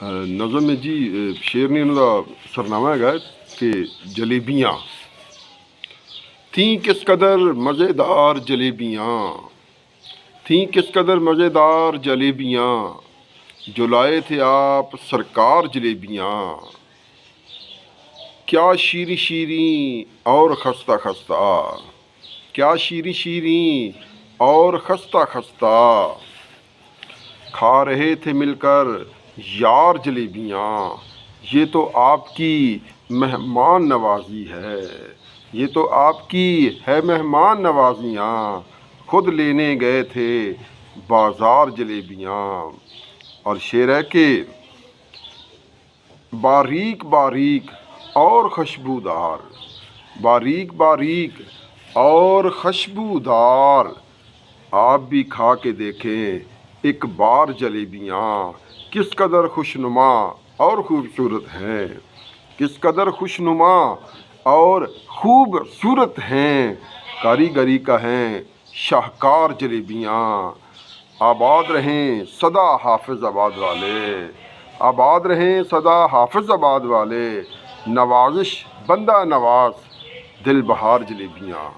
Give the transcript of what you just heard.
نظم میں جی شیر نے انہوں کا سرنامہ ہے کہ جلیبیاں تھیں کس قدر مزیدار جلیبیاں، تھیں کس قدر مزیدار جلیبیاں، جو لائے تھے آپ سرکار جلیبیاں، کیا شیریں شیریں اور خستہ خستہ، کیا شیریں شیریں اور خستہ خستہ، کھا رہے تھے مل کر یار جلیبیاں، یہ تو آپ کی مہمان نوازی ہے، یہ تو آپ کی ہے مہمان نوازیاں، خود لینے گئے تھے بازار جلیبیاں۔ اور شعر ہے کہ باریک باریک اور خوشبودار، باریک باریک اور خوشبودار، آپ بھی کھا کے دیکھیں ایک بار جلیبیاں، کس قدر خوشنما اور خوبصورت ہیں، کس قدر خوشنما اور خوبصورت ہیں، کاریگری کا ہیں شاہکار جلیبیاں۔ آباد رہیں سدا حافظ آباد والے، آباد رہیں سدا حافظ آباد والے، نوازش بندہ نواز دل بہار جلیبیاں۔